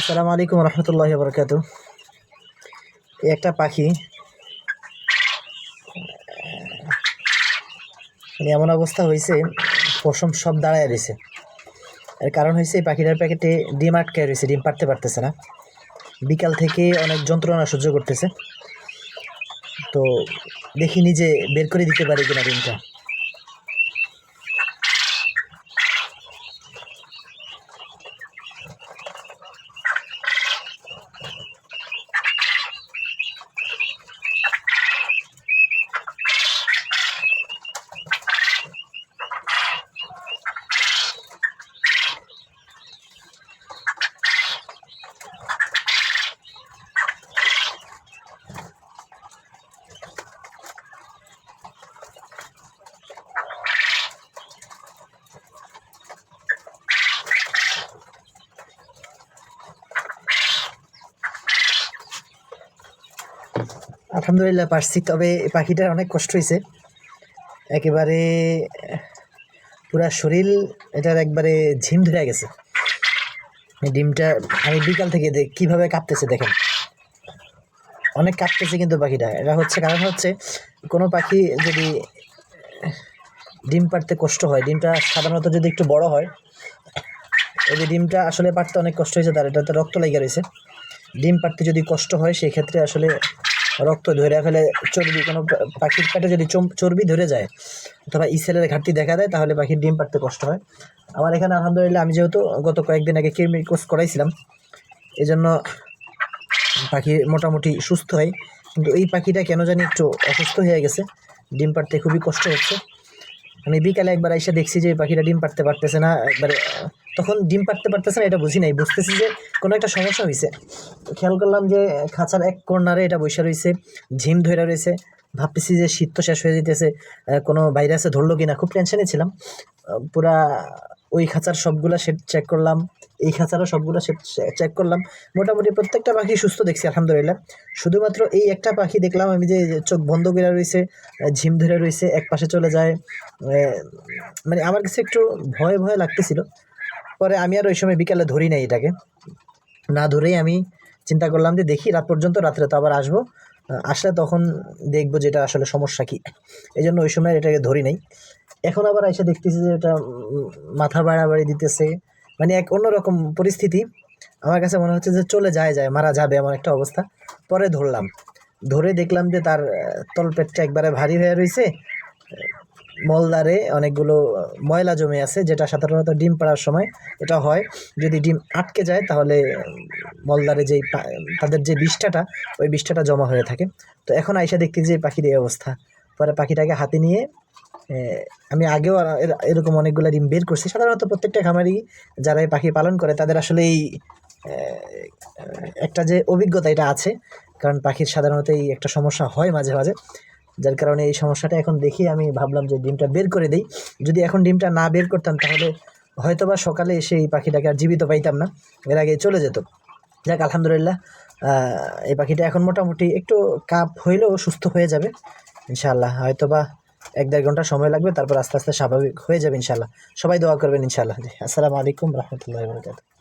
আসসালামু আলাইকুম রহমতুল্লাহি ওয়া বারাকাতুহু। এই একটা পাখি এমন অবস্থা হয়েছে, পশম সব দাঁড়ায় রয়েছে। এর কারণ হয়েছে এই পাখিটার প্যাকেটে ডিম আটকায় রয়েছে, ডিম পাড়তে পারতেছে না। বিকাল থেকে অনেক যন্ত্রণা সহ্য করতেছে। তো দেখি নিজে বের করে দিতে পারি কিনা ডিমটা। আলহামদুলিল্লাহ পারছি, তবে এই পাখিটার অনেক কষ্ট হয়েছে। একেবারে পুরা শরীর এটার একবারে ঝিম ধরে গেছে। এই ডিমটা আমি বিকাল থেকে কীভাবে কাঁপতেছে দেখেন, অনেক কাঁপতেছে কিন্তু পাখিটা। এটা হচ্ছে কারণ হচ্ছে কোনো পাখি যদি ডিম পাড়তে কষ্ট হয়, ডিমটা সাধারণত যদি একটু বড় হয়, এই যে ডিমটা আসলে পাড়তে অনেক কষ্ট হয়েছে তার, এটাতে রক্ত লেগে রয়েছে। ডিম পাড়তে যদি কষ্ট হয় সেই ক্ষেত্রে আসলে রক্ত ধরে ফেলে, চর্বি, কোনো পাখির পেটে যদি চর্বি ধরে যায় অথবা ইসেলের ঘাটতি দেখা দেয় তাহলে পাখির ডিম পাড়তে কষ্ট হয়। আমার এখানে আলহামদুলিল্লাহ আমি যেহেতু গত কয়েকদিন আগে কৃমি কোর্স করাইছিলাম, এই জন্য পাখি মোটামুটি সুস্থ হয়। কিন্তু এই পাখিটা কেন জানি একটু অসুস্থ হয়ে গেছে, ডিম পাড়তে খুবই কষ্ট হচ্ছে। আমি বিকালে একবার এসে দেখছি যে পাখিটা ডিম পাড়তে পারতেছে না, একবারে তখন ডিম পাড়তে পারতেছে না এটা বুঝি নাই, বুঝতেছি যে কোনো একটা সমস্যা হয়েছে। খেয়াল করলাম যে খাঁচার এক কর্নারে এটা বসে রয়েছে, ঝিম ধরে রয়েছে। ভাবতেছি যে শীত তো শেষ হয়ে যেতেছে, কোনো ভাইরাসে ধরলো কিনা, খুব টেনশনে ছিলাম। পুরা ওই খাঁচার সবগুলা চেক করলাম, এই খাঁচারও সবগুলো চেক করলাম। মোটামুটি প্রত্যেকটা পাখি সুস্থ দেখছি আলহামদুলিল্লাহ। শুধুমাত্র এই একটা পাখি দেখলাম আমি যে চোখ বন্ধ করে রয়েছে, ঝিম ধরে রয়েছে, এক পাশে চলে যায়। মানে আমার কাছে একটু ভয় ভয় লাগতেছিল। পরে আমি আর ওই সময় বিকালে ধরি নাই এটাকে, না ধরেই আমি চিন্তা করলাম যে দেখি রাত পর্যন্ত, রাত্রে তো আবার আসবো, আসলে তখন দেখবো যে এটা আসলে সমস্যা কী। এই জন্য ওই সময় এটাকে ধরি নাই। এখন আবার এসে দেখতেছি যে এটা মাথা বাড়াবাড়ি দিতেছে, মানে এক অন্যরকম পরিস্থিতি। আমার কাছে মনে হচ্ছে যে চলে যায় মারা যাবে এমন একটা অবস্থা। পরে ধরে দেখলাম যে তার তলপেটটা একবারে ভারী হয়ে রয়েছে, মলদ্বারে অনেকগুলো ময়লা জমে আছে, যেটা সাধারণত ডিম পাড়ার সময় এটা হয়। যদি ডিম আটকে যায় তাহলে মলদ্বারে যেই তাদের যে বিষ্ঠাটা, ওই বিষ্ঠাটা জমা হয়ে থাকে। তো এখন আইসা দেখতে যে পাখির এই অবস্থা। পরে পাখিটাকে হাতে নিয়ে, আমি আগেও এরকম অনেকগুলো ডিম বের করছি। সাধারণত প্রত্যেকটা খামারি যারা এই পাখি পালন করে তাদের আসলে এই একটা যে অভিজ্ঞতা এটা আছে, কারণ পাখির সাধারণত এই একটা সমস্যা হয় মাঝে মাঝে, যার কারণে এই সমস্যাটা এখন দেখি আমি ভাবলাম যে ডিমটা বের করে দেই। যদি এখন ডিমটা না বের করতাম তাহলে হয়তোবা সকালে এসে এই পাখিটাকে আর জীবিত পাইতাম না, এর আগে চলে যেত। যাক আলহামদুলিল্লাহ, এই পাখিটা এখন মোটামুটি একটু কাপ হইলেও সুস্থ হয়ে যাবে ইনশাআল্লাহ। হয়তোবা 1-1.5 ঘন্টা সময় লাগবে, তারপর আস্তে আস্তে স্বাভাবিক হয়ে যাবে ইনশাআল্লাহ। সবাই দোয়া করবেন ইনশাআল্লাহ। আসসালামু আলাইকুম রহমতুল্লাহি ওয়া বারাকাতুহু।